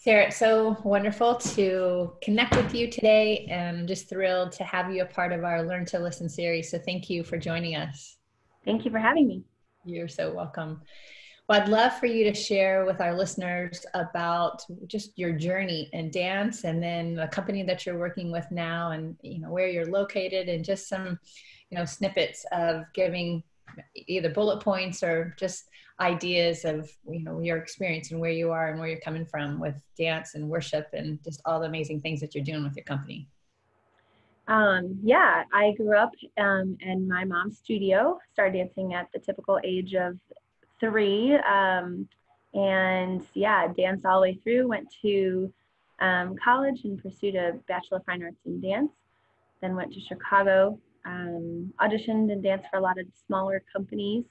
Sarah, it's so wonderful to connect with you today, and I'm just thrilled to have you a part of our Learn to Listen series. So thank you for joining us. Thank you for having me. You're so welcome. Well, I'd love for you to share with our listeners about just your journey in dance, and then the company that you're working with now, and where you're located, and just some snippets of giving either bullet points or just ideas of your experience and where you are and where you're coming from with dance and worship and just all the amazing things that you're doing with your company. Yeah, I grew up in my mom's studio, started dancing at the typical age of 3. And yeah, danced all the way through, went to college and pursued a Bachelor of Fine Arts in Dance, then went to Chicago, auditioned and danced for a lot of smaller companies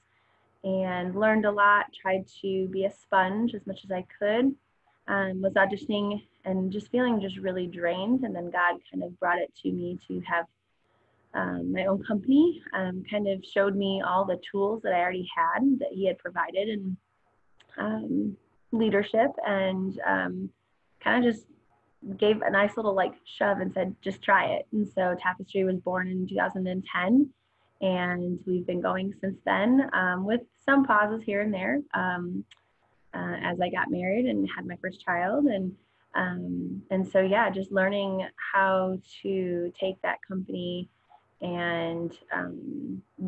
and learned a lot, tried to be a sponge as much as I could. Was auditioning and just feeling just really drained. And then God kind of brought it to me to have my own company, kind of showed me all the tools that I already had that he had provided, and leadership, and kind of just gave a nice little shove and said, just try it. And so Tapestry was born in 2010, and we've been going since then, with some pauses here and there, as I got married and had my first child. And so, yeah, just learning how to take that company and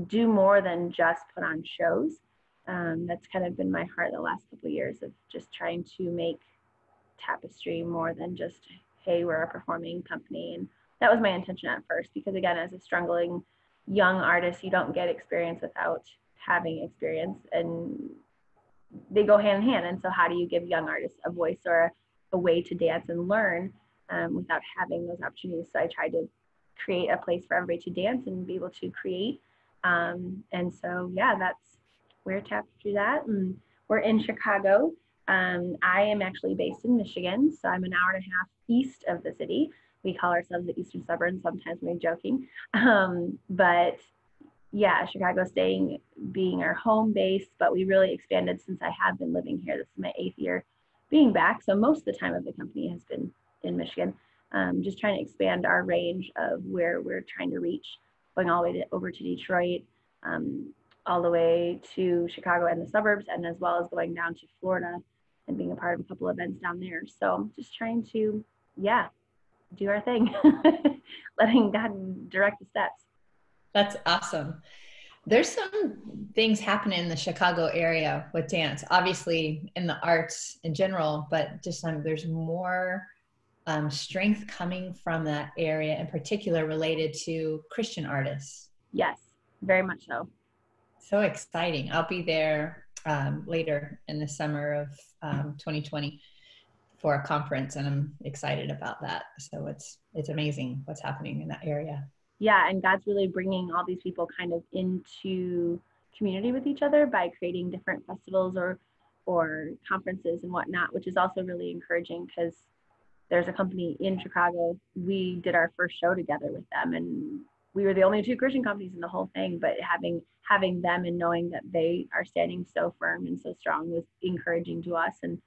do more than just put on shows. That's kind of been my heart the last couple of years, of just trying to make Tapestry more than just, hey, we're a performing company. And that was my intention at first, because again, as a struggling young artist, you don't get experience without having experience, and they go hand in hand. And so how do you give young artists a voice or a way to dance and learn without having those opportunities? So I tried to create a place for everybody to dance and be able to create. And so, yeah, that's where Tapestry's at. And we're in Chicago. I am actually based in Michigan, so I'm an hour and a half east of the city. We call ourselves the Eastern Suburbs. Sometimes we're joking. But yeah, Chicago being our home base, but we really expanded since I have been living here. This is my 8th year being back. So most of the time of the company has been in Michigan, just trying to expand our range of where we're trying to reach, going all the way over to Detroit, all the way to Chicago and the suburbs, and as well as going down to Florida and being a part of a couple of events down there. So just trying to, yeah, do our thing, letting God direct the steps. That's awesome. There's some things happening in the Chicago area with dance, obviously in the arts in general, but just there's more strength coming from that area, in particular related to Christian artists. Yes, very much so. So exciting. I'll be there later in the summer of 2020 for a conference, and I'm excited about that. So it's amazing what's happening in that area. Yeah, and God's really bringing all these people kind of into community with each other by creating different festivals or conferences and whatnot, which is also really encouraging, because there's a company in Chicago. We did our first show together with them, and we were the only 2 Christian companies in the whole thing, but having them and knowing that they are standing so firm and so strong was encouraging to us. And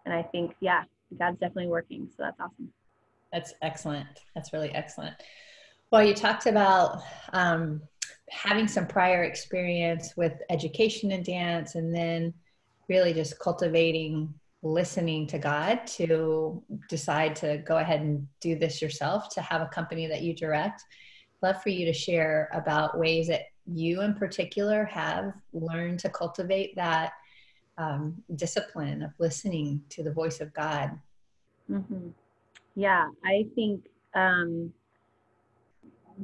I think, yeah, God's definitely working. So that's awesome. That's excellent. That's really excellent. Well, you talked about having some prior experience with education in dance, and then really just cultivating listening to God to decide to go ahead and do this yourself, to have a company that you direct. Love for you to share about ways that you in particular have learned to cultivate that discipline of listening to the voice of God. Mm-hmm. Yeah, I think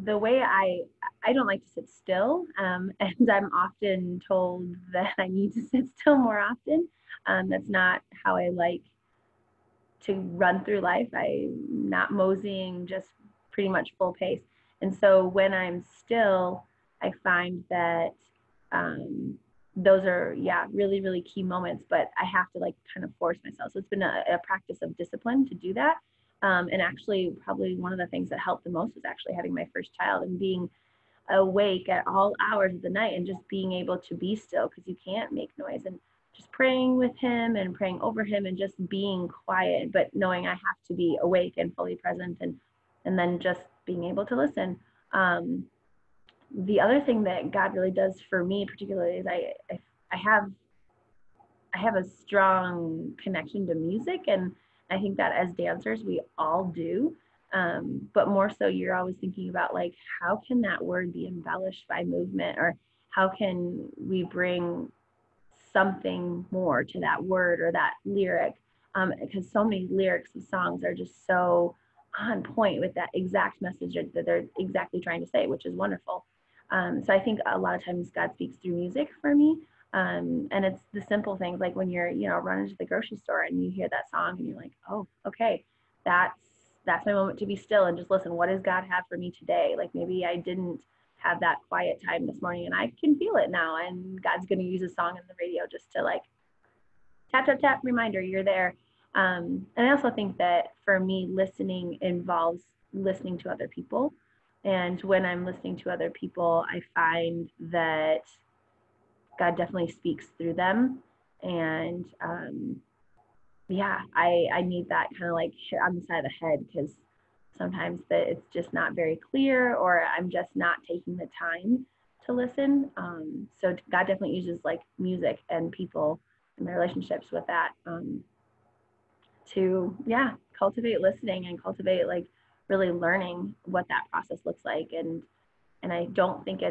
the way I don't like to sit still, and I'm often told that I need to sit still more often. That's not how I like to run through life. I'm not moseying, just pretty much full pace. And so when I'm still, I find that those are, yeah, really, really key moments, but I have to kind of force myself. So it's been a practice of discipline to do that. And actually, probably one of the things that helped the most was actually having my first child and being awake at all hours of the night and just being able to be still, because you can't make noise. And just praying with him and praying over him and just being quiet, but knowing I have to be awake and fully present, and then just being able to listen. The other thing that God really does for me particularly is I have a strong connection to music, and I think that as dancers we all do. But more so, you're always thinking about like, how can that word be embellished by movement, or how can we bring something more to that word or that lyric? Because so many lyrics of songs are just so on point with that exact message that they're exactly trying to say, which is wonderful. So I think a lot of times God speaks through music for me. And it's the simple things, like when you're, running to the grocery store and you hear that song and you're like, oh, okay, that's my moment to be still and just listen. What does God have for me today? Like maybe I didn't have that quiet time this morning and I can feel it now. And God's going to use a song in the radio just to like tap, tap, tap, reminder, you're there. And I also think that for me, listening involves listening to other people. And when I'm listening to other people, I find that God definitely speaks through them. And I need that kind of like hit on the side of the head, because sometimes it's just not very clear, or I'm just not taking the time to listen. So God definitely uses like music and people and my relationships with that to cultivate listening and cultivate like really learning what that process looks like. And I don't think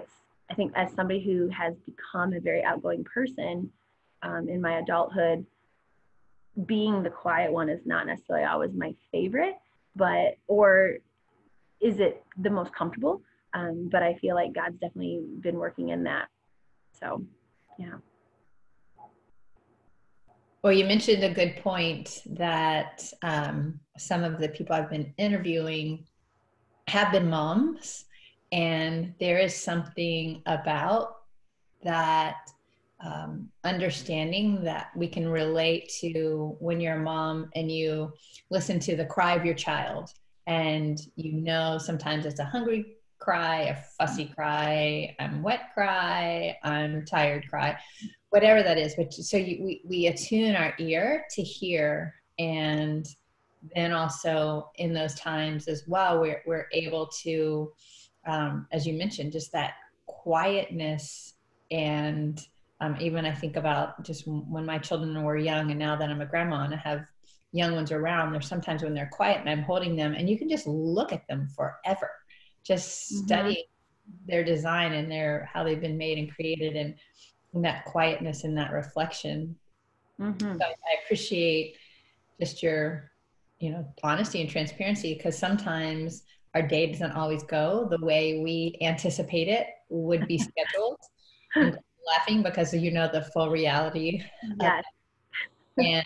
I think as somebody who has become a very outgoing person in my adulthood, being the quiet one is not necessarily always my favorite, or is it the most comfortable? But I feel like God's definitely been working in that. So, yeah. Well, you mentioned a good point that some of the people I've been interviewing have been moms, and there is something about that understanding that we can relate to when you're a mom and you listen to the cry of your child, and sometimes it's a hungry cry, a fussy cry, I'm wet cry, I'm tired cry, whatever that is. But so we attune our ear to hear, and then also in those times as well, we're able to, as you mentioned, just that quietness. And even I think about just when my children were young, and now that I'm a grandma and I have young ones around, there's sometimes when they're quiet and I'm holding them and you can just look at them forever, just studying their design and how they've been made and created, and that quietness and that reflection. So I appreciate just your honesty and transparency, because sometimes our day doesn't always go the way we anticipate it would be scheduled. And laughing because the full reality. Yes. And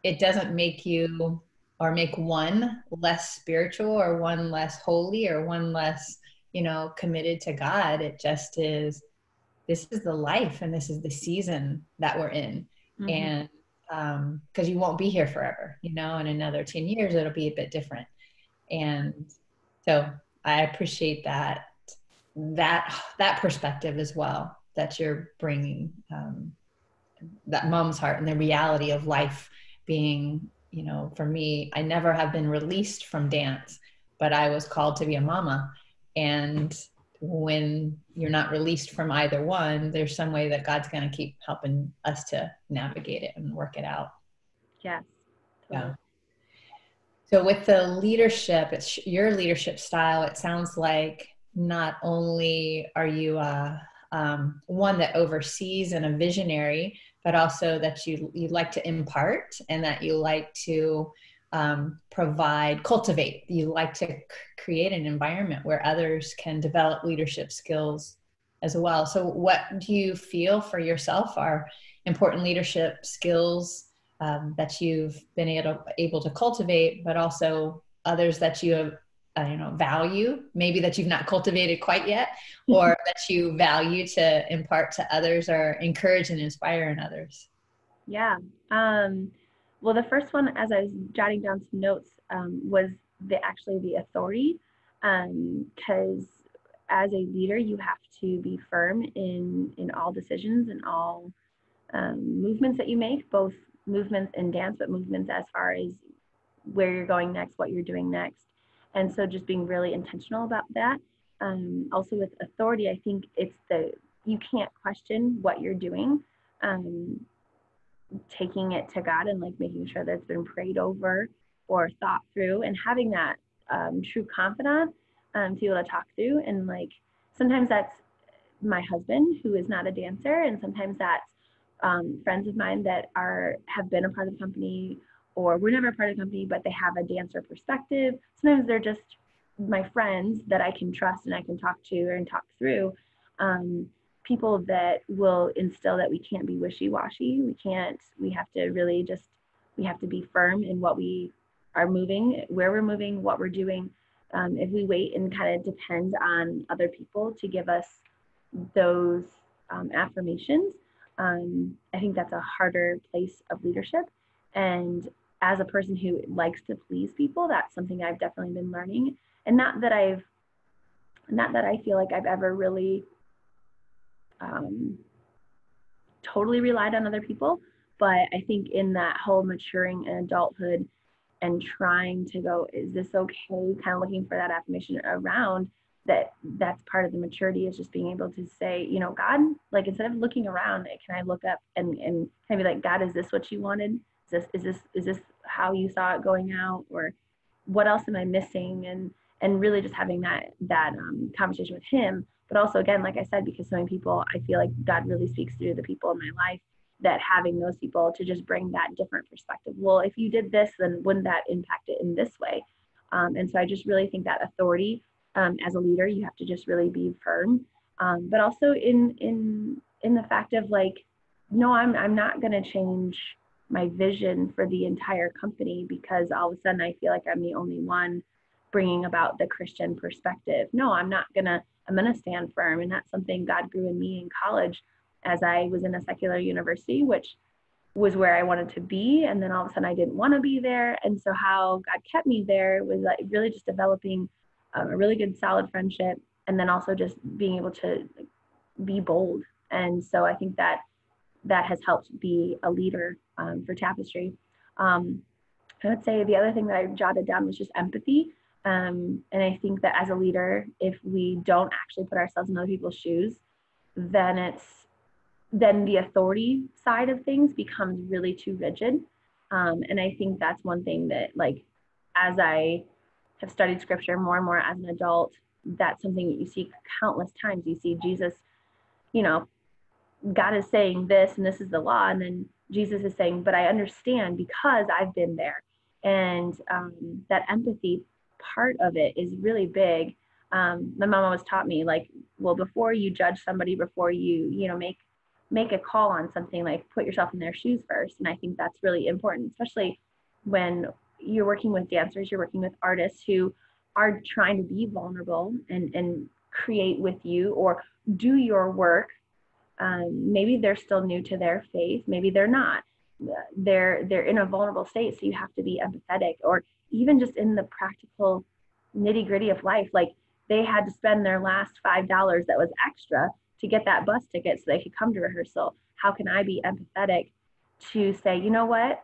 it doesn't make you or make one less spiritual or one less holy or one less committed to God. It just is, this is the life and this is the season that we're in. And because you won't be here forever, in another 10 years it'll be a bit different. And so I appreciate that perspective as well, that you're bringing, that mom's heart and the reality of life being, for me, I never have been released from dance, but I was called to be a mama. And when you're not released from either one, there's some way that God's going to keep helping us to navigate it and work it out. Yes. Totally. Yeah. So with the leadership, it's your leadership style. It sounds like not only are you one that oversees and a visionary, but also that you like to impart, and that you like to cultivate. You like to create an environment where others can develop leadership skills as well. So what do you feel for yourself are important leadership skills that you've been able to cultivate, but also others that you have, value, maybe that you've not cultivated quite yet, or that you value to impart to others or encourage and inspire in others? Yeah. Well, the first one, as I was jotting down some notes, was the authority, because as a leader, you have to be firm in all decisions and all movements that you make, both movements in dance, but movements as far as where you're going next, what you're doing next. And so just being really intentional about that. Also with authority, I think it's you can't question what you're doing. Taking it to God and like making sure that it's been prayed over or thought through, and having that true confidant to be able to talk through. And like sometimes that's my husband, who is not a dancer, and sometimes that's friends of mine that have been a part of the company, or were never a part of the company, but they have a dancer perspective. Sometimes they're just my friends that I can trust and I can talk to and talk through. People that will instill that we can't be wishy-washy. We have to really just, we have to be firm in what we are moving, where we're moving, what we're doing. If we wait and kind of depend on other people to give us those affirmations, I think that's a harder place of leadership. And as a person who likes to please people, that's something I've definitely been learning. And not that I feel like I've ever really totally relied on other people, but I think in that whole maturing in adulthood and trying to go, is this okay? Kind of looking for that affirmation around that's part of the maturity, is just being able to say, you know, God, like instead of looking around, can I look up and kind of be like, God, is this what you wanted? Is this how you saw it going out? Or what else am I missing? And really just having that conversation with him. But also, again, like I said, because so many people, I feel like God really speaks through the people in my life, that having those people to just bring that different perspective. Well, if you did this, then wouldn't that impact it in this way? And so I just really think that authority, as a leader, you have to just really be firm. But also in the fact of like, no, I'm not going to change my vision for the entire company because all of a sudden I feel like I'm the only one bringing about the Christian perspective. No, I'm going to stand firm. And that's something God grew in me in college as I was in a secular university, which was where I wanted to be. And then all of a sudden I didn't want to be there. And so how God kept me there was like really just developing a really good, solid friendship. And then also just being able to be bold. And so I think that has helped be a leader for Tapestry. I would say the other thing that I jotted down was just empathy. And I think that as a leader, if we don't actually put ourselves in other people's shoes, then the authority side of things becomes really too rigid. And I think that's one thing that, like, as I have studied scripture more and more as an adult, that's something that you see countless times. You see Jesus, you know, God is saying this and this is the law. And then Jesus is saying, but I understand because I've been there. And that empathy part of it is really big. My mom always taught me, like, well, before you judge somebody, before you make a call on something, like put yourself in their shoes first. And I think that's really important, especially when you're working with dancers, you're working with artists who are trying to be vulnerable and create with you or do your work. Maybe they're still new to their faith. Maybe they're not. They're in a vulnerable state. So you have to be empathetic, or even just in the practical nitty gritty of life. Like, they had to spend their last $5 that was extra to get that bus ticket so they could come to rehearsal. How can I be empathetic to say, you know what,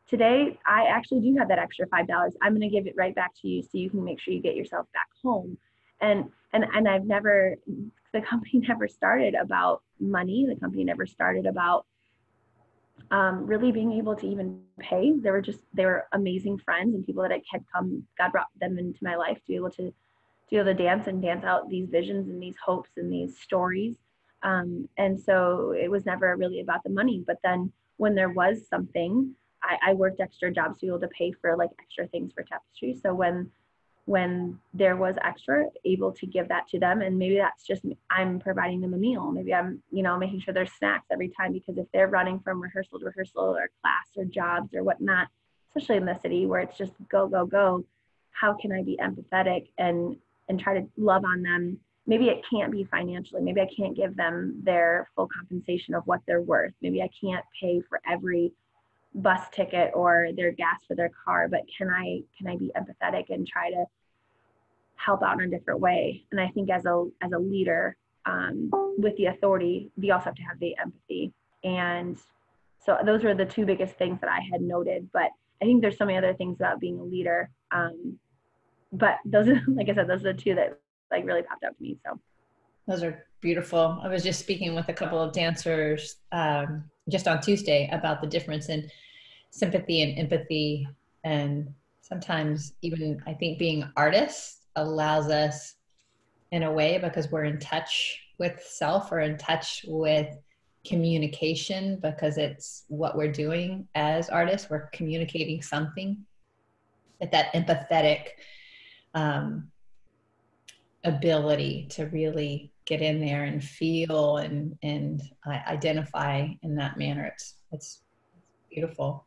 today I actually do have that extra $5. I'm going to give it right back to you so you can make sure you get yourself back home. And I've never, the company never started about money. The company never started about really being able to even pay. They were amazing friends and people that had come, God brought them into my life to be able to dance and dance out these visions and these hopes and these stories. And so it was never really about the money. But then when there was something, I worked extra jobs to be able to pay for like extra things for Tapestry. So when there was extra, able to give that to them. And maybe that's just, I'm providing them a meal. Maybe I'm, making sure there's snacks every time, because if they're running from rehearsal to rehearsal or class or jobs or whatnot, especially in the city where it's just go, go, go, how can I be empathetic and try to love on them? Maybe it can't be financially. Maybe I can't give them their full compensation of what they're worth. Maybe I can't pay for every bus ticket or their gas for their car, but can I be empathetic and try to help out in a different way? And I think as a leader, with the authority, we also have to have the empathy. And So those were the two biggest things that I had noted, but I think there's so many other things about being a leader. But those are, like I said, those are the two that like really popped out to me. So Those are beautiful. I was just speaking with a couple of dancers just on Tuesday about the difference in sympathy and empathy. And sometimes even I think being artists allows us in a way because we're in touch with self or in touch with communication because it's what we're doing as artists. We're communicating something. That empathetic ability to really get in there and feel and identify in that manner. It's beautiful.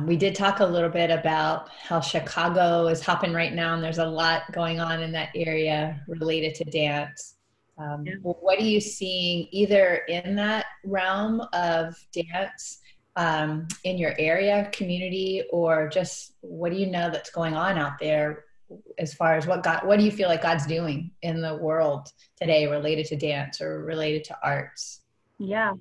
We did talk a little bit about how Chicago is hopping right now, and there's a lot going on in that area related to dance. yeah. What are you seeing either in that realm of dance in your area, community, or just what do you know that's going on out there as far as what do you feel like God's doing in the world today related to dance or related to arts? Yeah.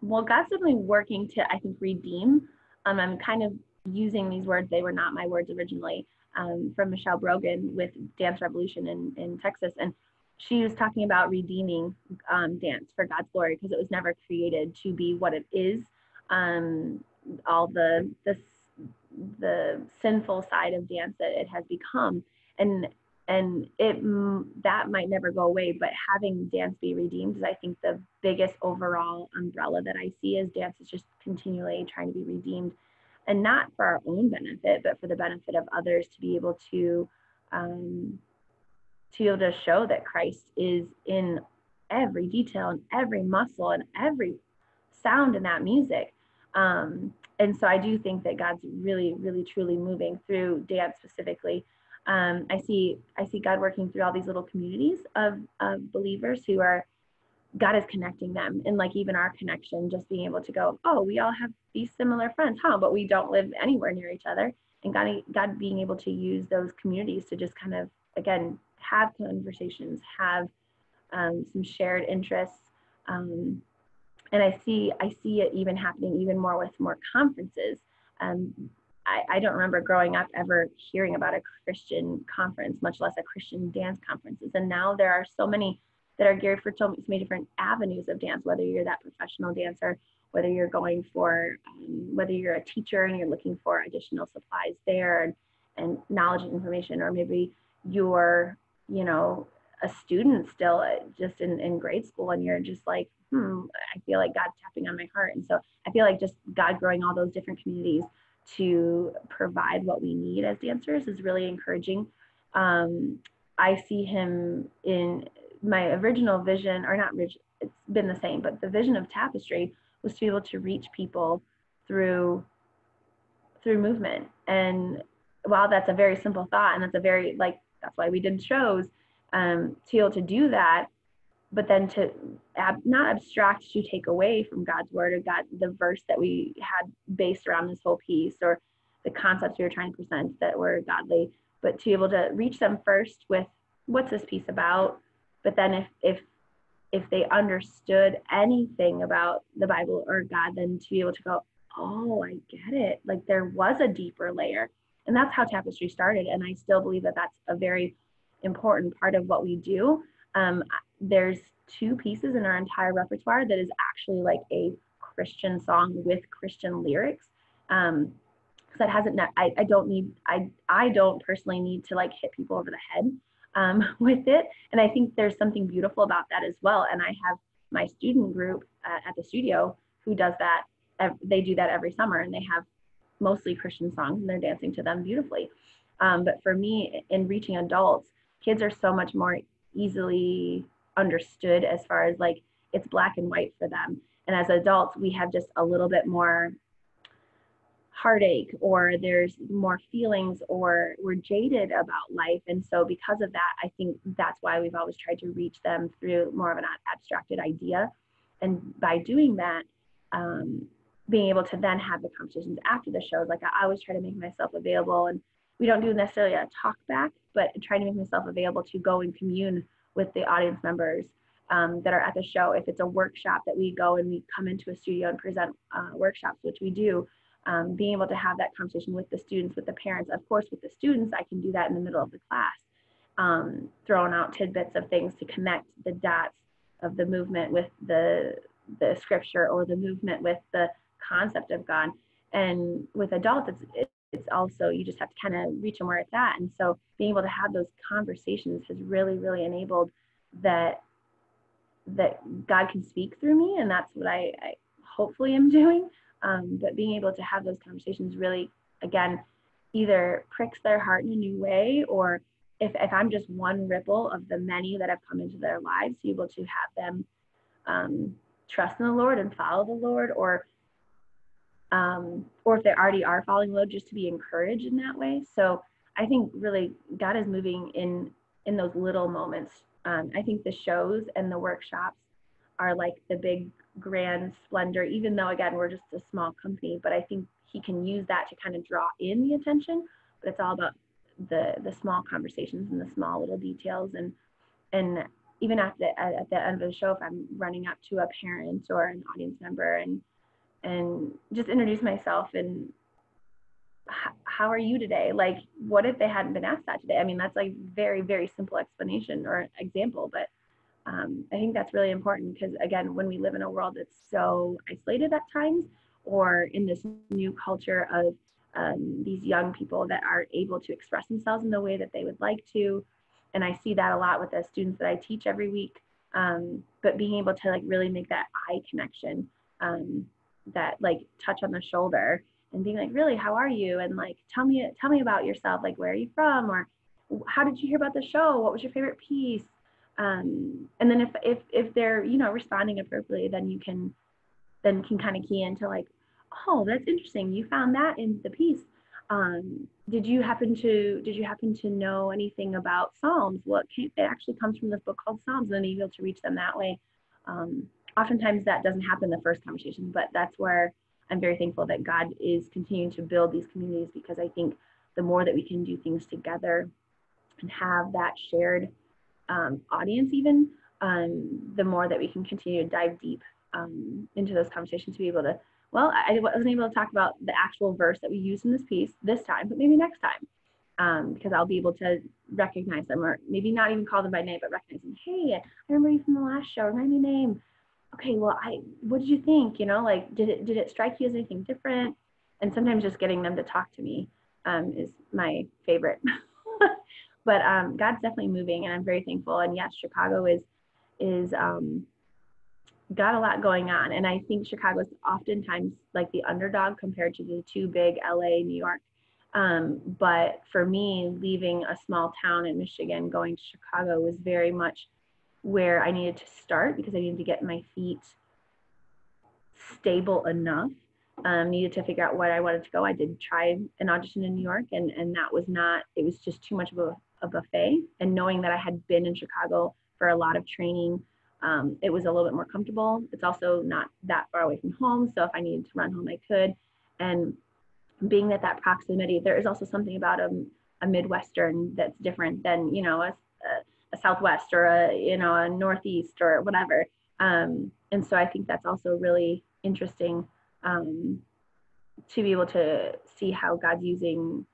Well, God's definitely working to, I think, redeem. I'm kind of using these words. They were not my words originally, from Michelle Brogan with Dance Revolution in Texas. And she was talking about redeeming dance for God's glory because it was never created to be what it is. All the sinful side of dance that it has become. And it that might never go away, but having dance be redeemed is, I think, the biggest overall umbrella that I see as dance is just continually trying to be redeemed, and not for our own benefit, but for the benefit of others, to be able to show that Christ is in every detail and every muscle and every sound in that music. And so I do think that God's really, really, truly moving through dance specifically. I see God working through all these little communities of believers who are, God is connecting them. And like even our connection, just being able to go, oh, we all have these similar friends, but we don't live anywhere near each other. And God being able to use those communities to just kind of, again, have conversations, have some shared interests. And I see it even happening even more with more conferences. I don't remember growing up ever hearing about a Christian conference, much less a Christian dance conferences. And now there are so many that are geared for so many different avenues of dance, whether you're that professional dancer, whether you're going for, whether you're a teacher and you're looking for additional supplies there and knowledge and information, or maybe you're, a student still just in grade school and you're just like, I feel like God's tapping on my heart. And so I feel like just God growing all those different communities to provide what we need as dancers is really encouraging. I see him in my original vision, or not, it's been the same, but the vision of Tapestry was to be able to reach people through movement. And while that's a very simple thought, and that's a very, that's why we did shows, to be able to do that, but then to not abstract to take away from God's word or the verse that we had based around this whole piece, or the concepts we were trying to present that were godly, but to be able to reach them first with what's this piece about. But then if they understood anything about the Bible or God, then to be able to go, oh, I get it. Like there was a deeper layer. And that's how Tapestry started. And I still believe that that's a very important part of what we do. There's 2 pieces in our entire repertoire that is actually like a Christian song with Christian lyrics. That hasn't, I don't personally need to like hit people over the head with it. And I think there's something beautiful about that as well. And I have my student group at the studio who does that. They do that every summer, and they have mostly Christian songs and they're dancing to them beautifully. But for me, in reaching adults, kids are so much more easily understood as far as like it's black and white for them. And as adults, we have just a little bit more heartache, or there's more feelings, or we're jaded about life. And so because of that, I think that's why we've always tried to reach them through more of an abstracted idea. And by doing that, being able to then have the conversations after the shows, like I always try to make myself available, and we don't do necessarily a talk back, but trying to make myself available to go and commune with the audience members that are at the show. If it's a workshop that we go and we come into a studio and present workshops, which we do, being able to have that conversation with the students, with the parents. Of course, with the students, I can do that in the middle of the class, throwing out tidbits of things to connect the dots of the movement with the scripture, or the movement with the concept of God. And with adults, it's also, you just have to kind of reach them where it's at. And so being able to have those conversations has really, really enabled that God can speak through me. And that's what I hopefully am doing. But being able to have those conversations really, again, either pricks their heart in a new way, or if I'm just one ripple of the many that have come into their lives, to be able to have them trust in the Lord and follow the Lord, or if they already are following the Lord, just to be encouraged in that way. So I think really God is moving in those little moments. I think the shows and the workshops are like the big grand splendor, even though, again, we're just a small company, but I think he can use that to kind of draw in the attention. But it's all about the small conversations and the small little details. And even at the end of the show, if I'm running up to a parent or an audience member and just introduce myself and how are you today? Like, what if they hadn't been asked that today? I mean, that's like very, very simple explanation or example, but I think that's really important, because again, when we live in a world that's so isolated at times, or in this new culture of these young people that aren't able to express themselves in the way that they would like to. And I see that a lot with the students that I teach every week. But being able to like really make that eye connection, that like touch on the shoulder, and being like, really, how are you? And like, tell me about yourself. Like, where are you from? Or how did you hear about the show? What was your favorite piece? And then if they're, responding appropriately, then you can kind of key into like, oh, that's interesting. You found that in the piece. Did you happen to know anything about Psalms? It actually comes from this book called Psalms, and then you're able to reach them that way. Oftentimes that doesn't happen in the first conversation, but that's where I'm very thankful that God is continuing to build these communities, because I think the more that we can do things together and have that shared audience even, the more that we can continue to dive deep into those conversations, to be able to, well, I wasn't able to talk about the actual verse that we used in this piece this time, but maybe next time, because I'll be able to recognize them, or maybe not even call them by name, but recognize them. Hey, I remember you from the last show. Remind me name. Okay, well, what did you think? Like, did it strike you as anything different? And sometimes just getting them to talk to me is my favorite. But God's definitely moving, and I'm very thankful. And yes, Chicago is got a lot going on, and I think Chicago is oftentimes like the underdog compared to the two big, LA, New York. But for me, leaving a small town in Michigan, going to Chicago was very much where I needed to start, because I needed to get my feet stable enough. Needed to figure out what I wanted to go. I did try an audition in New York, and that was not, it was just too much of a buffet. And knowing that I had been in Chicago for a lot of training, it was a little bit more comfortable. It's also not that far away from home, so if I needed to run home, I could. And being that proximity, there is also something about a Midwestern that's different than, a Southwest or a Northeast or whatever. And so I think that's also really interesting, to be able to see how God's using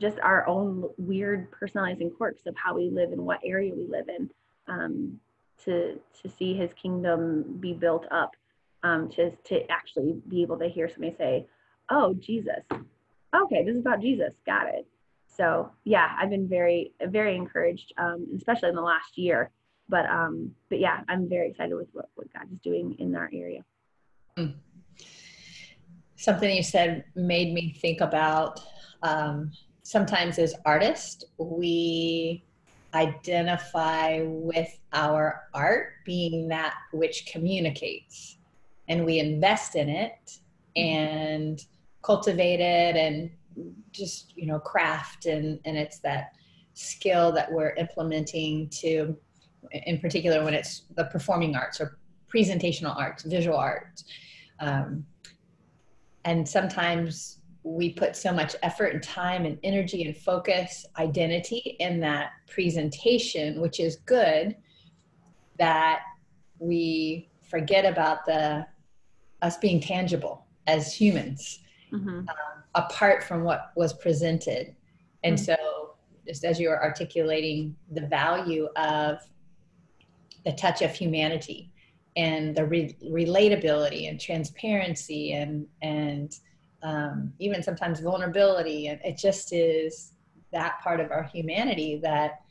just our own weird personalities and quirks of how we live and what area we live in, to see his kingdom be built up, to actually be able to hear somebody say, oh, Jesus. Okay, this is about Jesus. Got it. So yeah, I've been very, very encouraged, especially in the last year. But yeah, I'm very excited with what God is doing in our area. Something you said made me think about, sometimes as artists, we identify with our art being that which communicates, and we invest in it and cultivate it and just, craft, and it's that skill that we're implementing to, in particular when it's the performing arts or presentational arts, visual arts. And sometimes we put so much effort and time and energy and focus, identity in that presentation, which is good, that we forget about us being tangible as humans, apart from what was presented. And so just as you are articulating the value of the touch of humanity and the relatability and transparency and even sometimes vulnerability, and it just is that part of our humanity that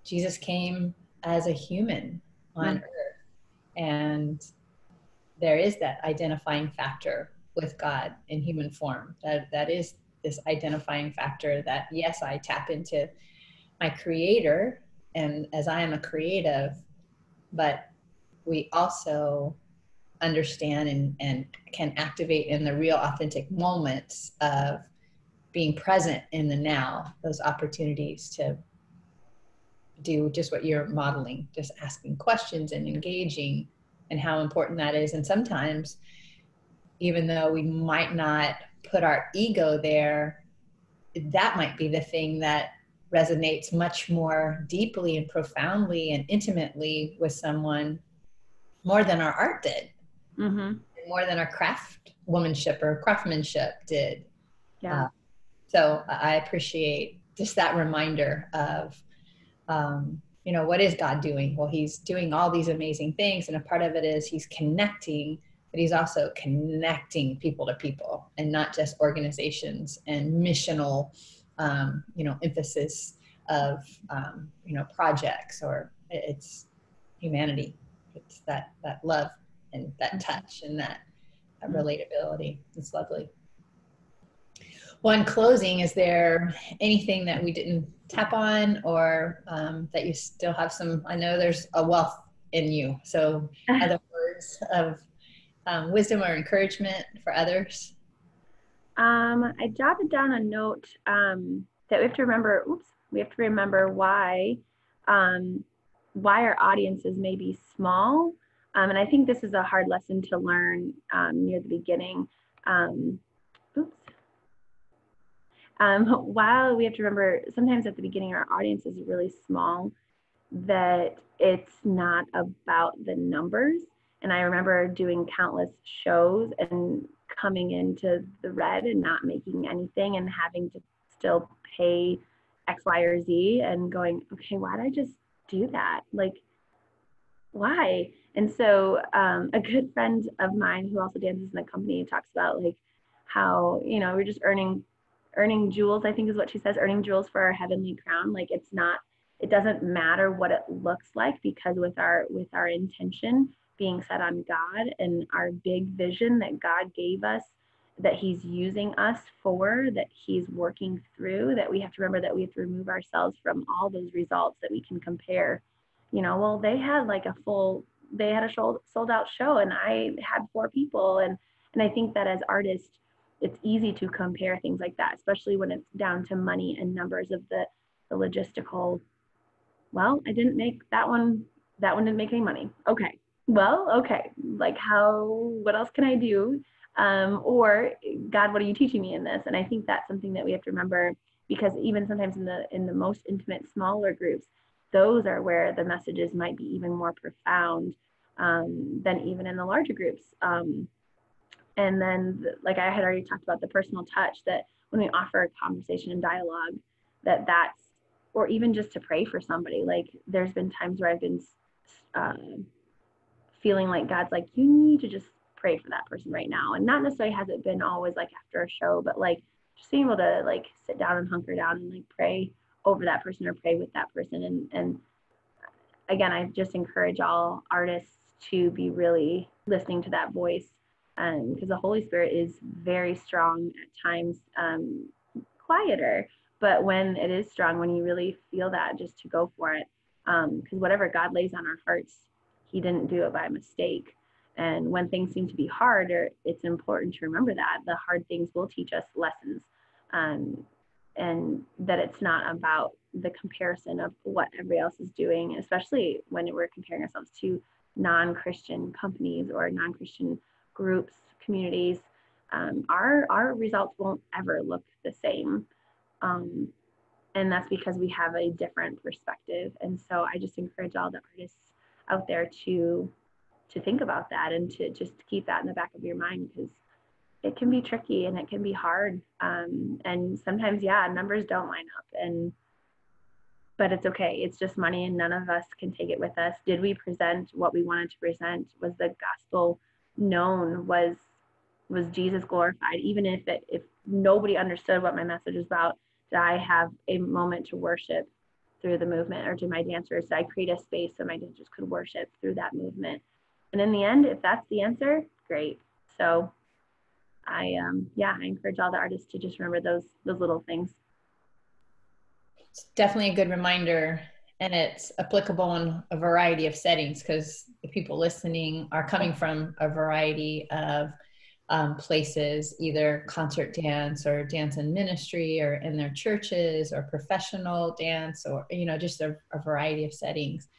Jesus came as a human on earth, and there is that identifying factor with God in human form. That is this identifying factor that, yes, I tap into my creator, and as I am a creative, but we also understand and can activate in the real authentic moments of being present in the now, those opportunities to do just what you're modeling, just asking questions and engaging, and how important that is. And sometimes, even though we might not put our ego there, that might be the thing that resonates much more deeply and profoundly and intimately with someone more than our art did, more than our craftswomanship or craftsmanship did. Yeah. So I appreciate just that reminder of, what is God doing? Well, he's doing all these amazing things. And a part of it is he's connecting, but he's also connecting people to people, and not just organizations and missional, emphasis of, projects, or it's humanity. It's that love and that touch and that relatability. It's lovely. Well, in closing, is there anything that we didn't tap on, or that you still have I know there's a wealth in you. So other words of wisdom or encouragement for others? I jotted down a note that we have to remember why our audiences may be small. And I think this is a hard lesson to learn near the beginning. While we have to remember sometimes at the beginning our audience is really small, that it's not about the numbers. And I remember doing countless shows and coming into the red and not making anything and having to still pay X, Y, or Z and going, okay, why did I just do that? Like, why? And so a good friend of mine who also dances in the company talks about like how, we're just earning jewels, I think is what she says, earning jewels for our heavenly crown. Like it doesn't matter what it looks like, because with our intention being set on God and our big vision that God gave us, that he's using us for, that he's working through, that we have to remember that we have to remove ourselves from all those results that we can compare. Well, they had a sold out show and I had 4 people. And I think that as artists, it's easy to compare things like that, especially when it's down to money and numbers of the logistical. Well, I didn't make that one didn't make any money. Okay. Well, okay. Like what else can I do? Or God, what are you teaching me in this? And I think that's something that we have to remember, because even sometimes in the most intimate, smaller groups, those are where the messages might be even more profound than even in the larger groups. And then, like I had already talked about, the personal touch, that when we offer a conversation and dialogue, that's, or even just to pray for somebody. Like there's been times where I've been feeling like God's like, you need to just pray for that person right now. And not necessarily has it been always like after a show, but like just being able to like sit down and hunker down and like pray over that person or pray with that person. And again, I just encourage all artists to be really listening to that voice, because the Holy Spirit is very strong at times, quieter, but when it is strong, when you really feel that, just to go for it, because whatever God lays on our hearts, he didn't do it by mistake. And when things seem to be hard, it's important to remember that the hard things will teach us lessons, and that it's not about the comparison of what everybody else is doing, especially when we're comparing ourselves to non-Christian companies or non-Christian groups, communities. Our results won't ever look the same. And that's because we have a different perspective. And so I just encourage all the artists out there to think about that and to just keep that in the back of your mind, because it can be tricky and it can be hard. And sometimes, numbers don't line up, but it's okay. It's just money and none of us can take it with us. Did we present what we wanted to present? Was the gospel known? Was Jesus glorified? Even if nobody understood what my message was about, did I have a moment to worship through the movement? Or did my dancers, did I create a space so my dancers could worship through that movement? And in the end, if that's the answer, great. So I encourage all the artists to just remember those little things. It's definitely a good reminder, and it's applicable in a variety of settings, because the people listening are coming from a variety of places, either concert dance or dance in ministry or in their churches or professional dance, or, just a variety of settings.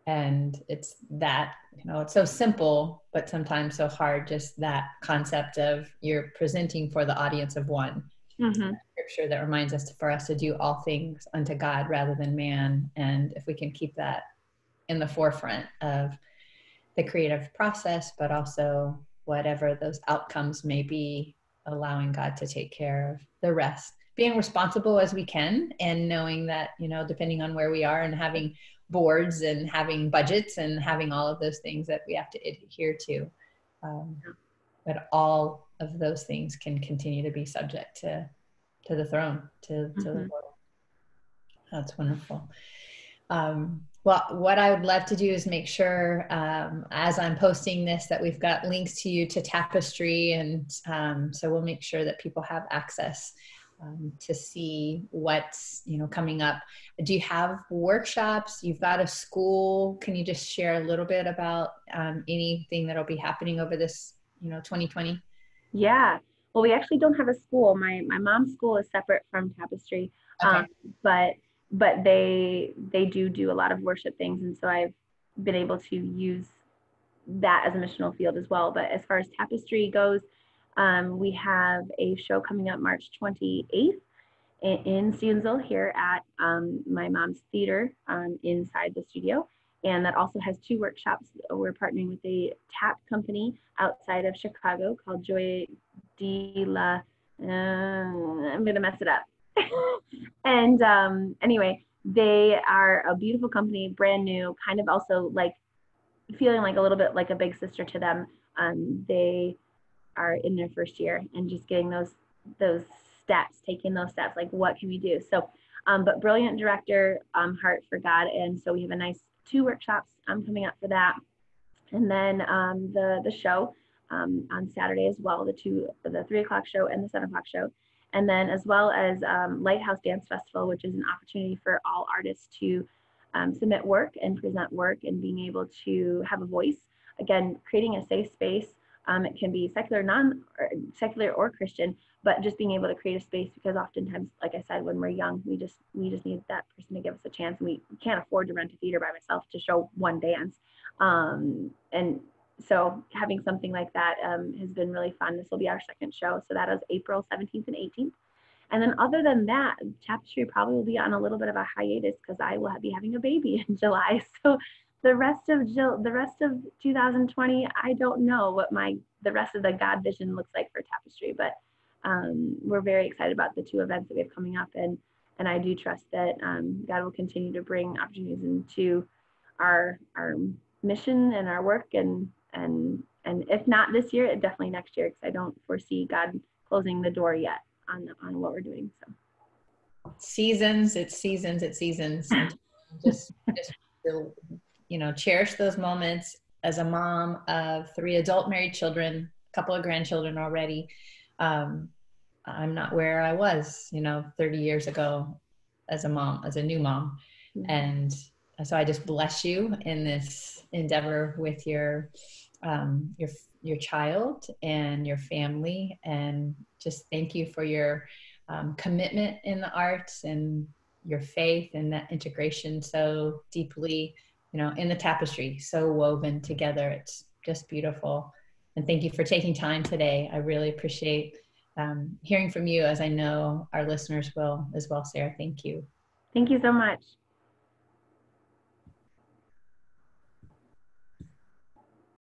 And it's that, it's so simple, but sometimes so hard, just that concept of you're presenting for the audience of one. Mm-hmm. Scripture that reminds us for us to do all things unto God rather than man. And if we can keep that in the forefront of the creative process, but also whatever those outcomes may be, allowing God to take care of the rest, being responsible as we can, and knowing that, depending on where we are, and having boards and having budgets and having all of those things that we have to adhere to. But all of those things can continue to be subject to the throne, to the Lord. That's wonderful. Well, what I would love to do is make sure, as I'm posting this, that we've got links to you to Tapestry. And so we'll make sure that people have access to see what's, coming up. Do you have workshops? You've got a school. Can you just share a little bit about anything that'll be happening over this, 2020? Yeah. Well, we actually don't have a school. My mom's school is separate from Tapestry. Okay. But they do a lot of worship things. And so I've been able to use that as a missional field as well. But as far as Tapestry goes, we have a show coming up March 28th in Stevensville here at my mom's theater inside the studio. And that also has 2 workshops. We're partnering with a tap company outside of Chicago called Joy de la, I'm going to mess it up. And anyway, they are a beautiful company, brand new, kind of also like feeling like a little bit like a big sister to them. They are in their first year and just getting those steps, taking those steps, like what can we do? So, but brilliant director, heart for God. And so we have a nice 2 workshops coming up for that. And then the show on Saturday as well, the 3 o'clock show and the 7 o'clock show. And then as well as Lighthouse Dance Festival, which is an opportunity for all artists to submit work and present work and being able to have a voice. Again, creating a safe space. It can be secular or Christian, but just being able to create a space, because oftentimes, like I said, when we're young, we just need that person to give us a chance. And we can't afford to rent a theater by myself to show one dance. And so having something like that has been really fun. This will be our 2nd show. So that is April 17th and 18th. And then other than that, Tapestry probably will be on a little bit of a hiatus because I will be having a baby in July. So the rest of 2020, I don't know what the rest of the God vision looks like for Tapestry, but we're very excited about the 2 events that we have coming up, and I do trust that God will continue to bring opportunities into our mission and our work, and if not this year, definitely next year, because I don't foresee God closing the door yet on what we're doing. So seasons. just cherish those moments. As a mom of 3 adult married children, a couple of grandchildren already, I'm not where I was, 30 years ago as a new mom. Mm-hmm. And so I just bless you in this endeavor with your child and your family, and just thank you for your commitment in the arts and your faith and that integration so deeply, in the tapestry, so woven together. It's just beautiful. And thank you for taking time today. I really appreciate hearing from you, as I know our listeners will as well, Sarah. Thank you. Thank you so much.